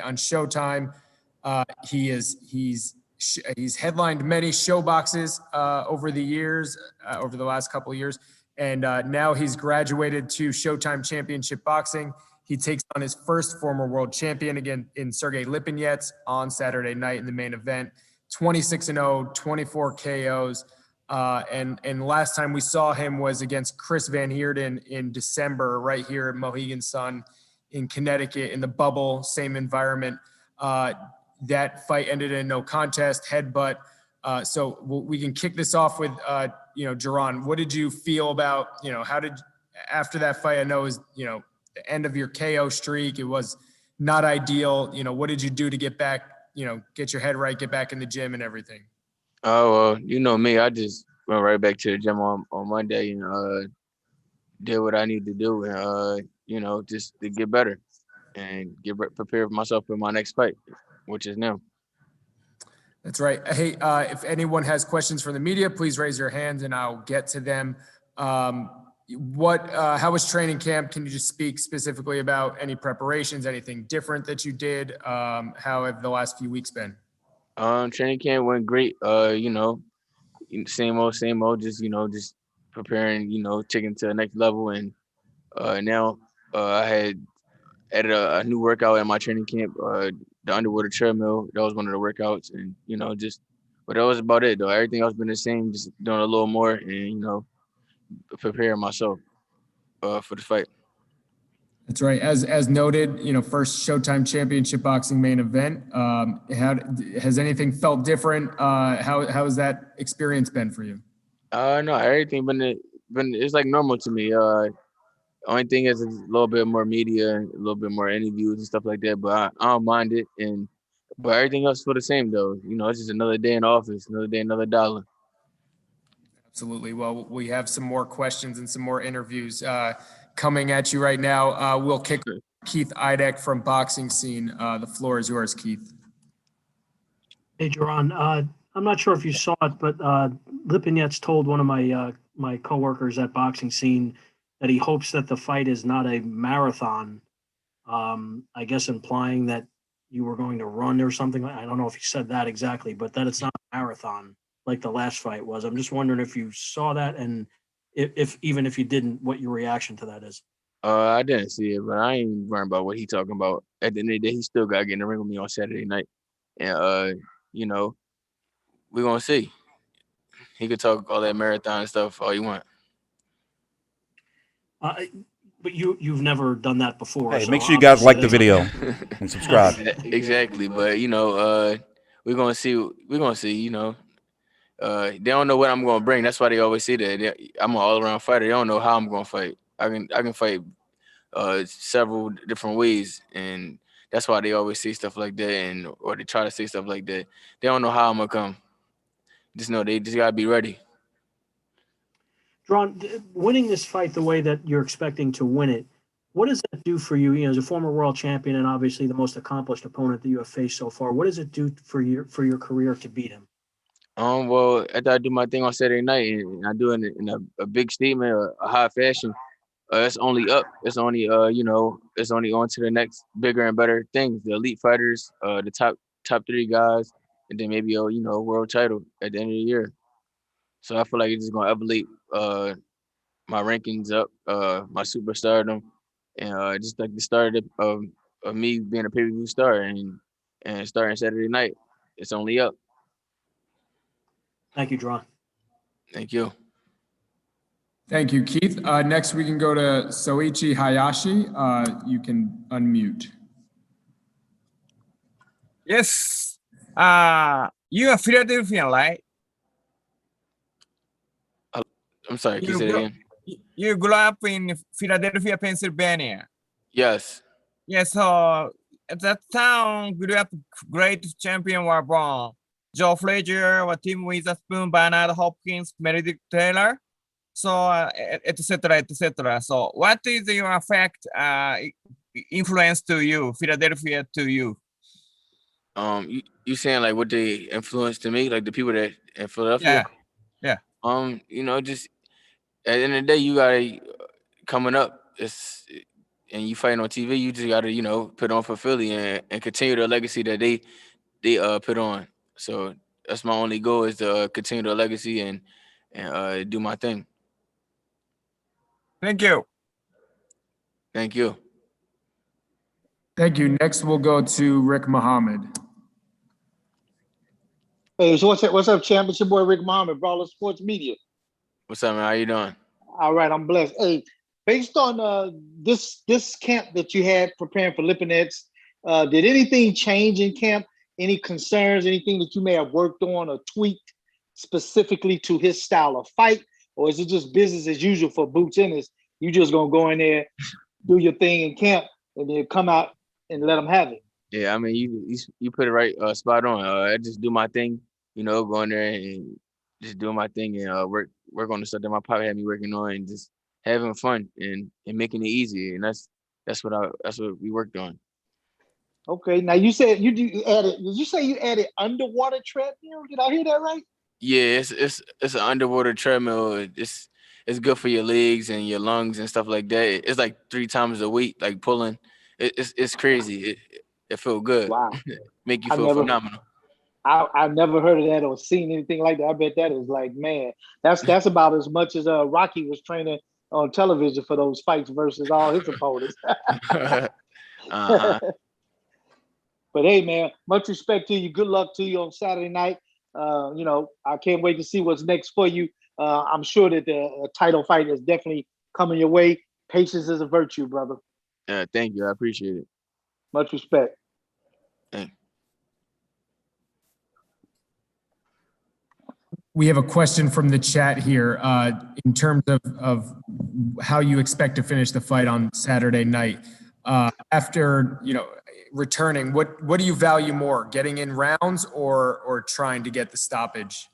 on Showtime. He's headlined many show boxes over the years, over the last couple of years, and now he's graduated to Showtime Championship Boxing. He takes on his first former world champion again in Sergey Lipinets on Saturday night in the main event. 26-0, 24 KOs. And last time we saw him was against Chris Van Heerden in December, right here at Mohegan Sun in Connecticut, in the bubble, same environment. That fight ended in no contest, headbutt. So we can kick this off with, Jaron, what did you feel about, after that fight? I know it was, the end of your KO streak. It was not ideal. What did you do to get back, get your head right, get back in the gym and everything? Oh, well, you know me. I just went right back to the gym on Monday and did what I need to do and, just to get better and get prepared for myself for my next fight, which is now. That's right. Hey, if anyone has questions from the media, please raise your hands and I'll get to them. How was training camp? Can you just speak specifically about any preparations, anything different that you did? How have the last few weeks been? Training camp went great. Same old, just preparing, taking to the next level. And now I had added a new workout at my training camp, the underwater treadmill. That was one of the workouts. And, but that was about it, though. Everything else been the same, just doing a little more and, preparing myself for the fight. That's right. As noted, first Showtime Championship Boxing main event. Has anything felt different? How has that experience been for you? No, everything been it's like normal to me. Only thing is a little bit more media, a little bit more interviews and stuff like that. But I don't mind it. But everything else for the same though. It's just another day in the office, another day, another dollar. Absolutely. Well, we have some more questions and some more interviews coming at you right now. We'll kick Keith Idek from Boxing Scene. The floor is yours, Keith. Hey, Jaron. I'm not sure if you saw it, but Lipinets told one of my coworkers at Boxing Scene that he hopes that the fight is not a marathon. I guess implying that you were going to run or something. I don't know if he said that exactly, but that it's not a marathon like the last fight was. I'm just wondering if you saw that, and if even if you didn't, what your reaction to that is. I didn't see it, but I ain't worrying about what he talking about. At the end of the day, he still got to get in the ring with me on Saturday night. And, we're going to see. He could talk all that marathon stuff all you want. But you've never done that before. Hey, so make sure you guys like the video and subscribe. Exactly. But, we're going to see. We're going to see, they don't know what I'm going to bring. That's why they always say that. I'm an all-around fighter. They don't know how I'm going to fight. I can fight several different ways, and that's why they always say stuff like that, or they try to say stuff like that. They don't know how I'm going to come. Just know they just got to be ready. Jaron, winning this fight the way that you're expecting to win it, what does that do for you? As a former world champion and obviously the most accomplished opponent that you have faced so far, what does it do for your career to beat him? Well, after I do my thing on Saturday night and I do it in a big statement, a high fashion, it's only up. It's only it's only on to the next bigger and better things. The elite fighters, the top 3 guys, and then maybe a world title at the end of the year. So I feel like it's just gonna elevate my rankings up, my superstardom, and just like the start of me being a pay-per-view star and starting Saturday night. It's only up. Thank you, Jaron. Thank you. Thank you, Keith. Next, we can go to Soichi Hayashi. You can unmute. Yes. You are Philadelphian, right? I'm sorry, can you say it again? You grew up in Philadelphia, Pennsylvania. Yes. Yes, so at that town, grew up great champion were born. Joe Frazier, or Tim Witherspoon, Bernard Hopkins, Meredith Taylor, so etc., etc. So what is your effect, influence to you, Philadelphia to you? You saying like what they influenced to me, like the people that in Philadelphia? Yeah. Just at the end of the day, you gotta coming up. and you fighting on TV, you just gotta, you know, put on for Philly and continue the legacy that they put on. So that's my only goal, is to continue the legacy and do my thing. Thank you. Thank you. Thank you. Next, we'll go to Rick Muhammad. Hey, so what's up, champ? It's your boy Rick Muhammad, Brawler Sports Media. What's up, man? How you doing? All right, I'm blessed. Hey, based on this camp that you had preparing for Lipinets, did anything change in camp? Any concerns? Anything that you may have worked on or tweaked specifically to his style of fight, or is it just business as usual for Boots Ennis? You just gonna go in there, do your thing in camp, and then come out and let them have it? Yeah, I mean, you put it right, spot on. I just do my thing, you know, go in there and just do my thing and work on the stuff that my pop had me working on, and just having fun and making it easy. And that's what we worked on. Okay, now you said you added. Did you say you added underwater treadmill? Did I hear that right? Yeah, it's an underwater treadmill. It's good for your legs and your lungs and stuff like that. It's like 3 times a week, like pulling. It's crazy. It feel good. Wow. Make you feel phenomenal. I've never heard of that or seen anything like that. I bet that is like, man, that's about as much as Rocky was training on television for those fights versus all his opponents. Uh-huh. But hey, man, much respect to you. Good luck to you on Saturday night. You know, I can't wait to see what's next for you. I'm sure that the title fight is definitely coming your way. Patience is a virtue, brother. Thank you. I appreciate it. Much respect. Thank you. We have a question from the chat here in terms of how you expect to finish the fight on Saturday night. After, you know, returning, what do you value more, getting in rounds or trying to get the stoppage?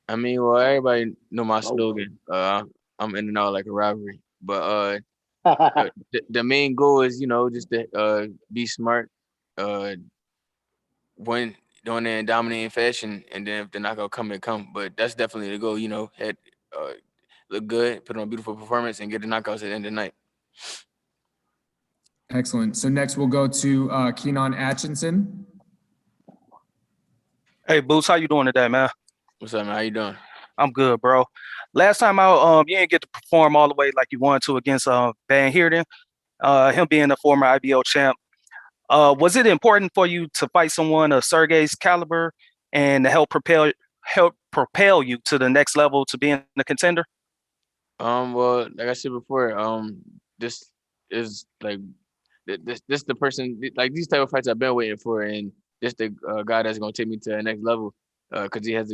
I mean, well, everybody know my slogan. I'm in and out like a rivalry. But the main goal is, you know, just to be smart, win doing it in dominating fashion, and then if the knockout come, it come. But that's definitely the goal, you know, look good, put on a beautiful performance, and get the knockouts at the end of the night. Excellent. So next we'll go to Kenan Atchison. Hey, Boots, how you doing today, man? What's up, man? How you doing? I'm good, bro. Last time out, you didn't get to perform all the way like you wanted to against Van Heerden, him being a former IBO champ. Was it important for you to fight someone of Sergey's caliber and to help propel you to the next level to being a contender? Well, like I said before, this is like this the person, like these type of fights I've been waiting for, and this the guy that's gonna take me to the next level, because he has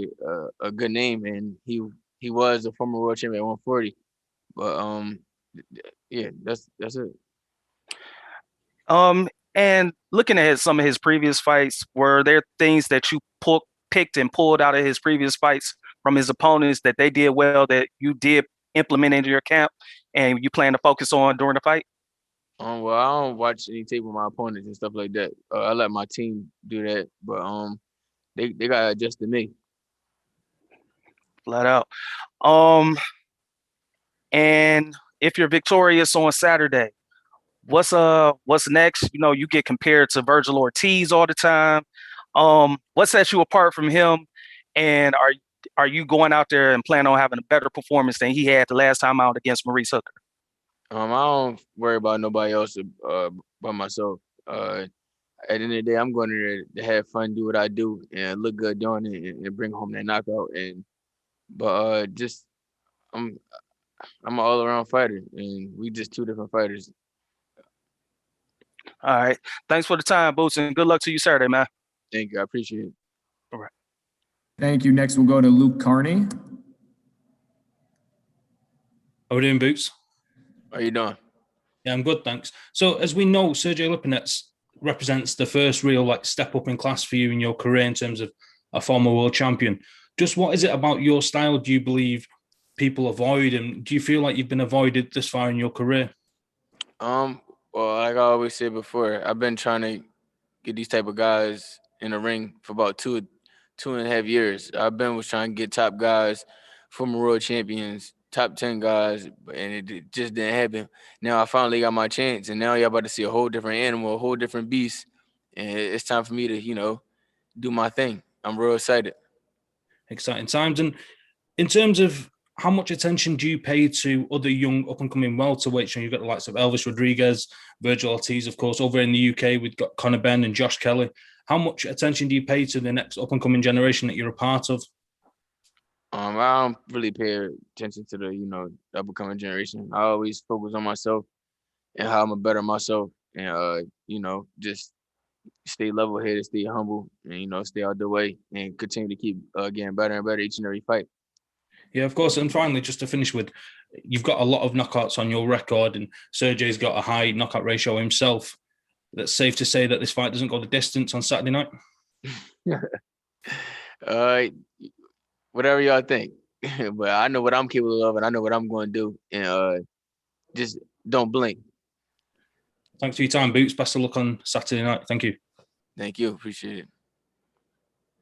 a good name, and he was a former world champion at 140. But yeah, that's it. And looking at some of his previous fights, were there things that you picked and pulled out of his previous fights from his opponents that they did well that you did implement into your camp and you plan to focus on during the fight? Well, I don't watch any tape with my opponents and stuff like that. I let my team do that, but they gotta adjust to me. Flat out. And if you're victorious on Saturday, what's next? You know, you get compared to Virgil Ortiz all the time. What sets you apart from him? And are you going out there and plan on having a better performance than he had the last time out against Maurice Hooker? I don't worry about nobody else but myself. At the end of the day, I'm going to have fun, do what I do, and look good doing it, and bring home that knockout. But just I'm an all-around fighter, and we just two different fighters. All right. Thanks for the time, Boots, and good luck to you Saturday, man. Thank you. I appreciate it. All right. Thank you. Next we'll go to Luke Carney. How are we doing, Boots? How you doing? Yeah, I'm good, thanks. So as we know, Sergey Lipinets represents the first real step up in class for you in your career in terms of a former world champion. Just what is it about your style do you believe people avoid, and do you feel like you've been avoided this far in your career? Well, like I always said before, I've been trying to get these type of guys in the ring for about two and a half years. I've been trying to get top guys, former world champions, top 10 guys, and it just didn't happen. Now I finally got my chance, and now y'all about to see a whole different animal, a whole different beast, and it's time for me to, do my thing. I'm real excited. Exciting times. And in terms of how much attention do you pay to other young up-and-coming welterweights? You've got the likes of Elvis Rodriguez, Virgil Ortiz, of course. Over in the UK, we've got Conor Ben and Josh Kelly. How much attention do you pay to the next up-and-coming generation that you're a part of? I don't really pay attention to the, up-and-coming generation. I always focus on myself and how I'm going to better myself and, just stay level-headed, stay humble, and, stay out the way and continue to keep getting better and better each and every fight. Yeah, of course. And finally, just to finish with, you've got a lot of knockouts on your record, and Sergey's got a high knockout ratio himself. That's safe to say that this fight doesn't go the distance on Saturday night? Whatever y'all think. But I know what I'm capable of, and I know what I'm going to do. And just don't blink. Thanks for your time, Boots. Best of luck on Saturday night. Thank you. Thank you. Appreciate it.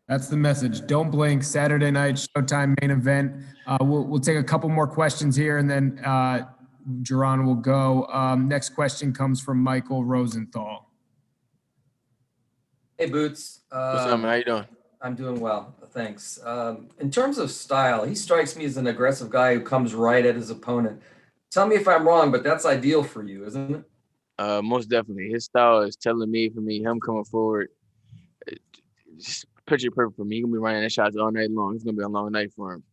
That's the message. Don't blink. Saturday night, Showtime main event. We'll take a couple more questions here, and then Jaron will go. Next question comes from Michael Rosenthal. Hey, Boots. What's up, man? How you doing? I'm doing well, thanks. In terms of style, he strikes me as an aggressive guy who comes right at his opponent. Tell me if I'm wrong, but that's ideal for you, isn't it? Most definitely. His style is tailor-made for me. Him coming forward, just picture perfect for me. He's going to be running that shots all night long. It's going to be a long night for him.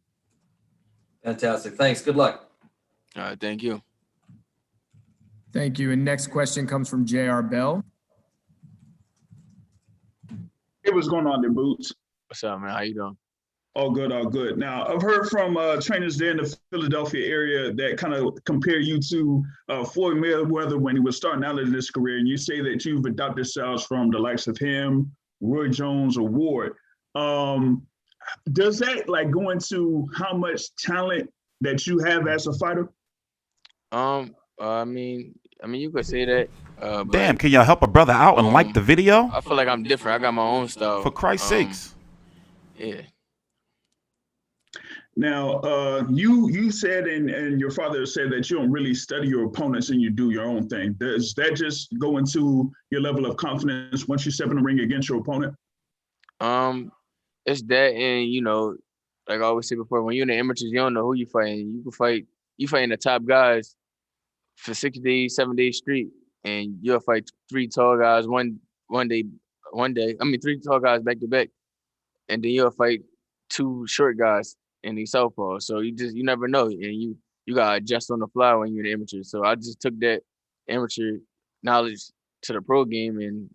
Fantastic. Thanks. Good luck. All right. Thank you. Thank you. And next question comes from J.R. Bell. Hey, what's going on there, Boots? What's up, man? How you doing? All good, all good. Now, I've heard from trainers there in the Philadelphia area that kind of compare you to Floyd Mayweather when he was starting out in his career, and you say that you've adopted styles from the likes of him, Roy Jones, or Ward. Does that go into how much talent that you have as a fighter? I mean, you could say that. Damn, can y'all help a brother out and like the video? I feel like I'm different. I got my own style. For Christ's sakes. Yeah. Now, you said, and your father said that you don't really study your opponents and you do your own thing. Does that just go into your level of confidence once you step in the ring against your opponent? It's that, and like I always say before, when you're in the amateurs, you don't know who you fighting. You fighting the top guys for 6 days, 7 days straight, and you'll fight three tall guys one day. I mean, three tall guys back to back, and then you'll fight two short guys in the southpaw. So you never know, and you gotta adjust on the fly when you're an amateur. So I just took that amateur knowledge to the pro game, and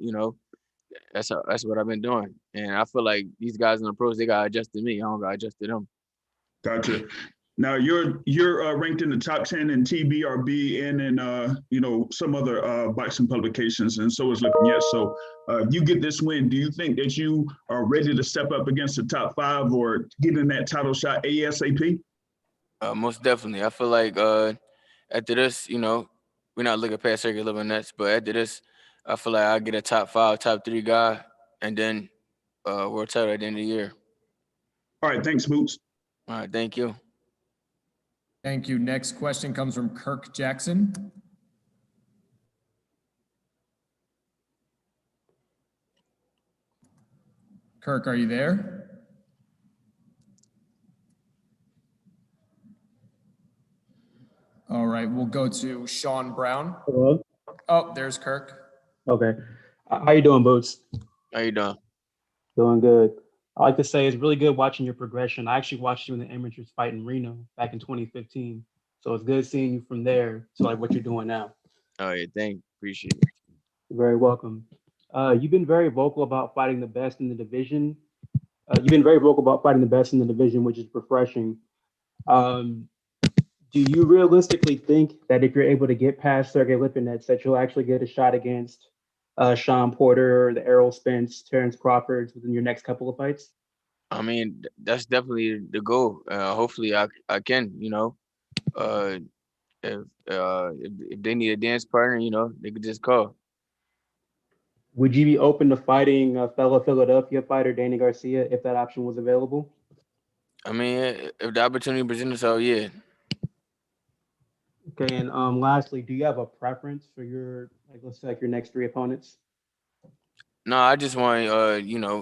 that's what I've been doing. And I feel like these guys in the pros, they gotta adjust to me. I don't gotta adjust to them. Gotcha. Now you're ranked in the top 10 in TBRB and in some other boxing publications, and so is Lipinets. So you get this win. Do you think that you are ready to step up against the top 5 or get in that title shot ASAP? Most definitely. I feel like after this, we're not looking past Sergey Lipinets, but after this, I feel like I'll get a top 5, top 3 guy, and then world title at the end of the year. All right. Thanks, Boots. All right. Thank you. Thank you. Next question comes from Kirk Jackson. Kirk, are you there? All right, we'll go to Sean Brown. Hello? Oh, there's Kirk. Okay. How you doing, Boots? How you doing? Doing good. I like to say it's really good watching your progression. I actually watched you in the amateurs fight in Reno back in 2015. So it's good seeing you from there to what you're doing now. Oh, yeah, thanks. Appreciate it. You're very welcome. You've been very vocal about fighting the best in the division. Which is refreshing. Do you realistically think that if you're able to get past Sergey Lipinets, that you'll actually get a shot against Sean Porter, the Errol Spence, Terrence Crawford within your next couple of fights? I mean, that's definitely the goal. Hopefully I can, if they need a dance partner, they could just call. Would you be open to fighting a fellow Philadelphia fighter, Danny Garcia, if that option was available? I mean, if the opportunity presents itself, yeah. Okay, and lastly, do you have a preference for your, like, let's say, like your next 3 opponents? No, I just want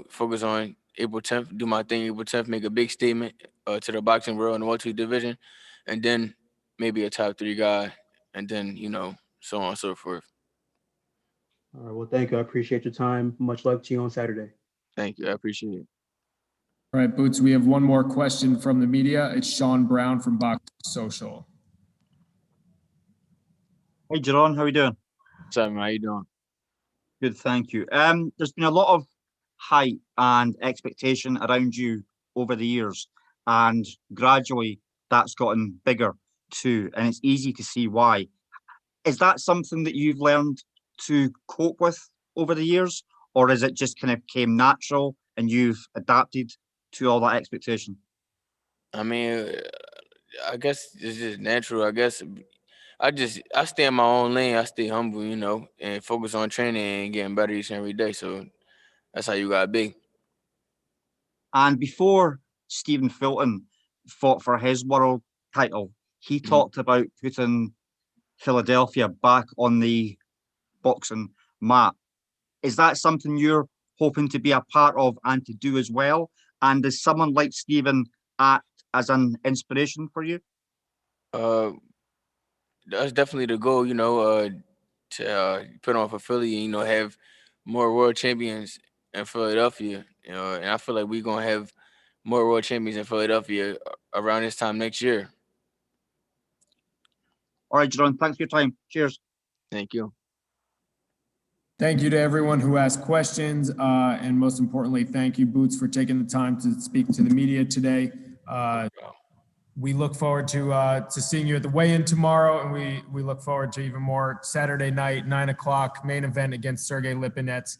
focus on April 10th, do my thing April 10th, make a big statement to the boxing world in the welterweight division, and then maybe a top 3 guy, and then so on and so forth. All right, well, thank you. I appreciate your time. Much luck to you on Saturday. Thank you. I appreciate it. All right, Boots, we have one more question from the media. It's Sean Brown from Box Social. Hey, Jaron, how are you doing? What's up, man? How you doing? Good, thank you. There's been a lot of hype and expectation around you over the years, and gradually that's gotten bigger too, and it's easy to see why. Is that something that you've learned to cope with over the years, or is it just kind of came natural and you've adapted to all that expectation? I mean, I guess it's just natural. I guess I stay in my own lane. I stay humble, and focus on training and getting better each and every day. So that's how you gotta be. And before Stephen Fulton fought for his world title, he talked about putting Philadelphia back on the boxing map. Is that something you're hoping to be a part of and to do as well? And does someone like Stephen act as an inspiration for you? That's definitely the goal, to put on for Philly and have more world champions in Philadelphia. And I feel like we're gonna have more world champions in Philadelphia around this time next year. All right, Jaron, thanks for your time. Cheers. Thank you. Thank you to everyone who asked questions, and most importantly, thank you, Boots, for taking the time to speak to the media today. We look forward to seeing you at the weigh-in tomorrow, and we look forward to even more Saturday night, 9 o'clock, main event against Sergey Lipinets.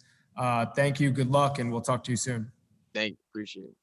Thank you, good luck, and we'll talk to you soon. Thank you, appreciate it.